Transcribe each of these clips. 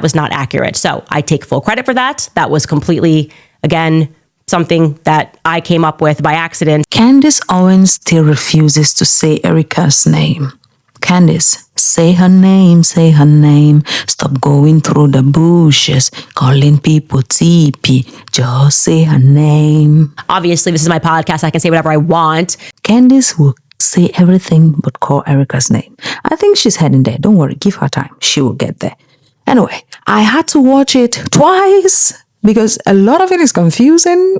was not accurate. So I take full credit for that. That was completely, again, something that I came up with by accident. Candace Owens still refuses to say Erica's name. Candace, say her name, say her name. Stop going through the bushes, calling people TP. Just say her name. Obviously, this is my podcast. I can say whatever I want. Candace will say everything but call Erica's name. I think she's heading there. Don't worry, give her time. She will get there. Anyway, I had to watch it twice because a lot of it is confusing,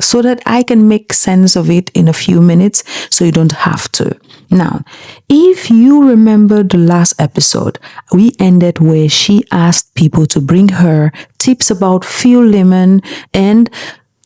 so that I can make sense of it in a few minutes so you don't have to. Now, if you remember the last episode, we ended where she asked people to bring her tips about Phil Lyman and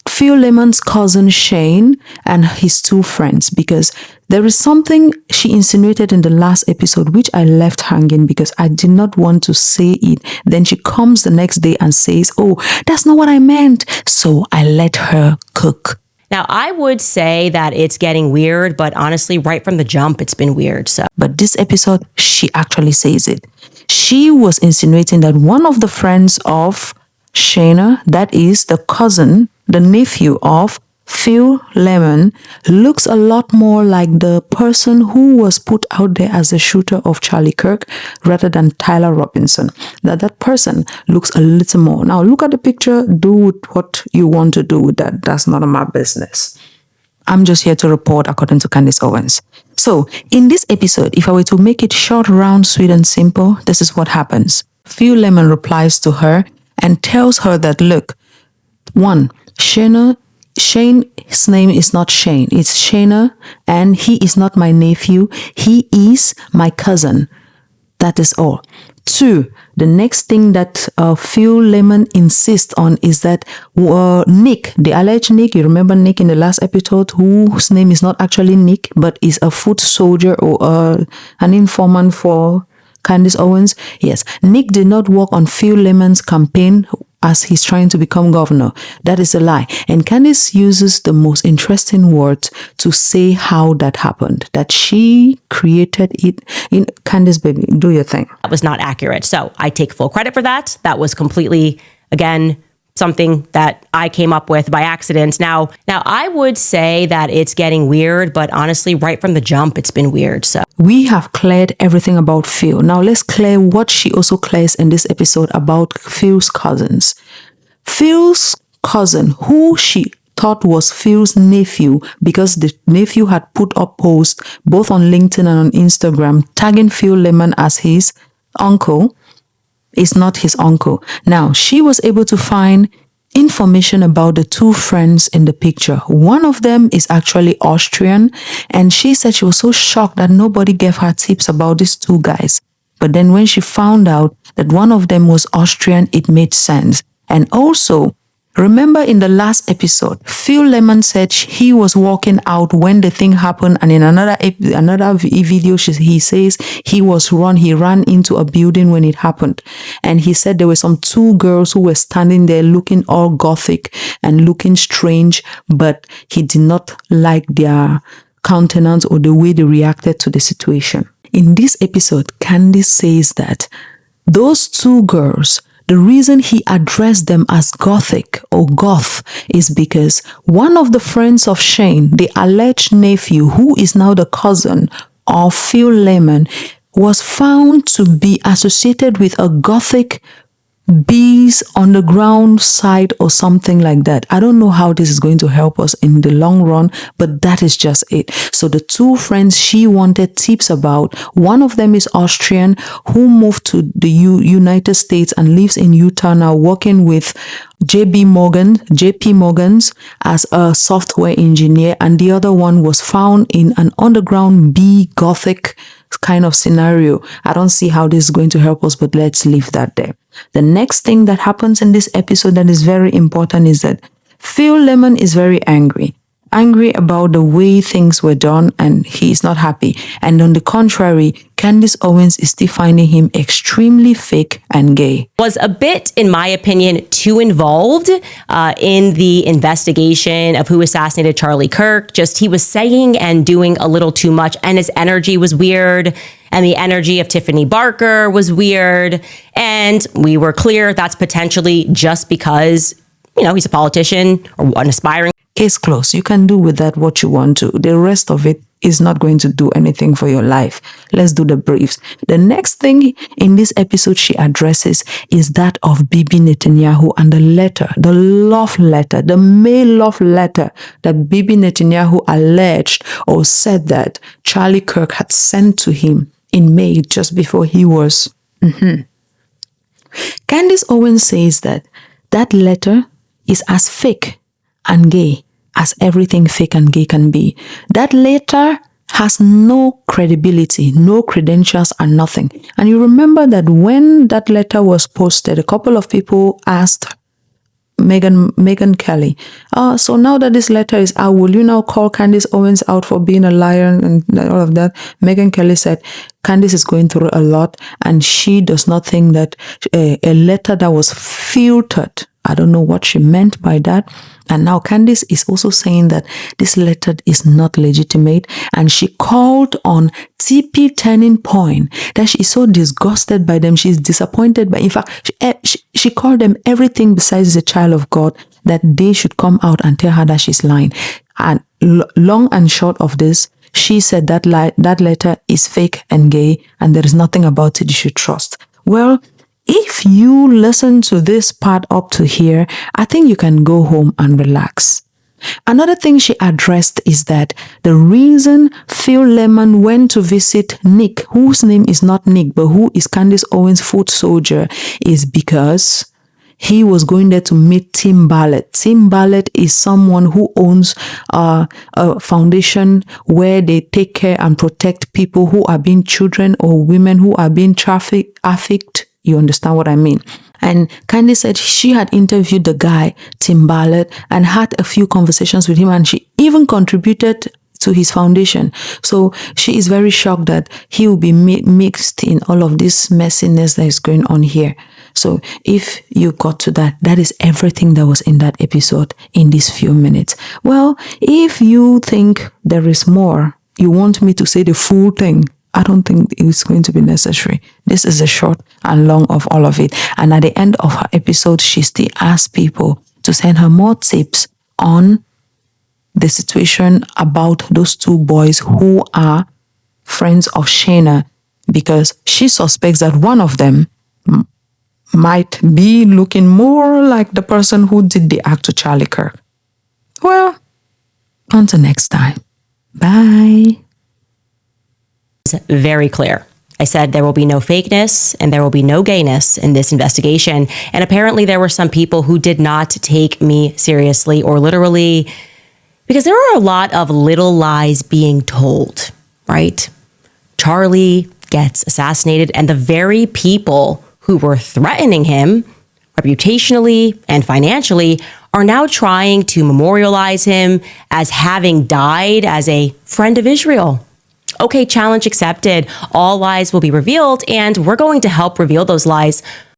Phil Lyman's cousin Shane and his two friends, because there is something she insinuated in the last episode which I left hanging because I did not want to say it. Then she comes the next day and says, oh, that's not what I meant. So I let her cook. Now, I would say that it's getting weird, but honestly, right from the jump, it's been weird. But this episode, she actually says it. She was insinuating that one of the friends of Shayna, that is the cousin, the nephew of Phil Lyman, looks a lot more like the person who was put out there as the shooter of Charlie Kirk rather than Tyler Robinson. That person looks a little more. Now look at the picture, do with what you want to do with that. That's none of my business. I'm just here to report according to Candace Owens. So in this episode, if I were to make it short, round, sweet and simple, this is what happens. Phil Lyman replies to her and tells her that, look, one, Shane's name is not Shane, it's Shayna, and he is not my nephew, he is my cousin. That is all. Two, the next thing that Phil Lyman insists on is that Nick, the alleged Nick, you remember Nick in the last episode, whose name is not actually Nick, but is a foot soldier or an informant for Candace Owens. Yes, Nick did not work on Phil Lyman's campaign as he's trying to become governor. That is a lie. And Candace uses the most interesting words to say how that happened, that she created it. In Candace, baby, do your thing. That was not accurate. So I take full credit for that. That was completely, again, something that I came up with by accident. Now I would say that it's getting weird, but honestly, right from the jump, it's been weird. So we have cleared everything about Phil. Now let's clear what she also clears in this episode about Phil's cousins. Phil's cousin, who she thought was Phil's nephew, because the nephew had put up posts both on LinkedIn and on Instagram tagging Phil Lyman as his uncle, is not his uncle. Now, she was able to find information about the two friends in the picture. One of them is actually Austrian, and she said she was so shocked that nobody gave her tips about these two guys. But then when she found out that one of them was Austrian, it made sense. And also, remember in the last episode, Phil Lyman said he was walking out when the thing happened, and in another video, he says he ran into a building when it happened. And he said there were some two girls who were standing there looking all gothic and looking strange, but he did not like their countenance or the way they reacted to the situation. In this episode, Candace says that those two girls, the reason he addressed them as gothic or goth is because one of the friends of Shane, the alleged nephew, who is now the cousin of Phil Lyman, was found to be associated with a gothic bees underground site or something like that. I don't know how this is going to help us in the long run, but that is just it. So the two friends she wanted tips about, one of them is Austrian, who moved to the United States and lives in Utah now, working with JP Morgan's as a software engineer, and the other one was found in an underground bee gothic kind of scenario. I don't see how this is going to help us, but let's leave that there. The next thing that happens in this episode that is very important is that Phil Lyman is very angry about the way things were done, and he is not happy. And on the contrary, Candace Owens is still finding him extremely fake and gay. Was a bit, in my opinion, too involved in the investigation of who assassinated Charlie Kirk. Just he was saying and doing a little too much, and his energy was weird. And the energy of Tiffany Barker was weird. And we were clear that's potentially just because, he's a politician or an aspiring. Case closed. You can do with that what you want to. The rest of it is not going to do anything for your life. Let's do the briefs. The next thing in this episode she addresses is that of Bibi Netanyahu and the letter, the love letter, the May love letter that Bibi Netanyahu alleged or said that Charlie Kirk had sent to him in May just before he was. Candace Owens says that letter is as fake and gay as everything fake and gay can be. That letter has no credibility, no credentials and nothing. And you remember that when that letter was posted, a couple of people asked Megyn Kelly, so now that this letter is out, will you now call Candace Owens out for being a liar and all of that? Megyn Kelly said, Candace is going through a lot and she does not think that a letter that was filtered, I don't know what she meant by that. And now Candace is also saying that this letter is not legitimate. And she called on TP Turning Point, that she is so disgusted by them. She's disappointed by, in fact, she called them everything besides a child of God, that they should come out and tell her that she's lying. And long and short of this, she said that that letter is fake and gay and there is nothing about it you should trust. Well, if you listen to this part up to here, I think you can go home and relax. Another thing she addressed is that the reason Phil Lyman went to visit Nick, whose name is not Nick, but who is Candace Owens' foot soldier, is because he was going there to meet Tim Bartlett. Tim Bartlett is someone who owns a foundation where they take care and protect people who are being children or women who are being trafficked. You understand what I mean? And Candace said she had interviewed the guy, Tim Bartlett, and had a few conversations with him, and she even contributed to his foundation. So she is very shocked that he will be mixed in all of this messiness that is going on here. So if you got to that, that is everything that was in that episode in these few minutes. Well, if you think there is more, you want me to say the full thing, I don't think it's going to be necessary. This is the short and long of all of it. And at the end of her episode, she still asked people to send her more tips on the situation about those two boys who are friends of Shayna, because she suspects that one of them might be looking more like the person who did the act to Charlie Kirk. Well, until next time. Bye. Very clear. I said there will be no fakeness and there will be no gayness in this investigation. And apparently there were some people who did not take me seriously or literally, because there are a lot of little lies being told, right? Charlie gets assassinated and the very people who were threatening him reputationally and financially are now trying to memorialize him as having died as a friend of Israel. Okay, challenge accepted. All lies will be revealed, and we're going to help reveal those lies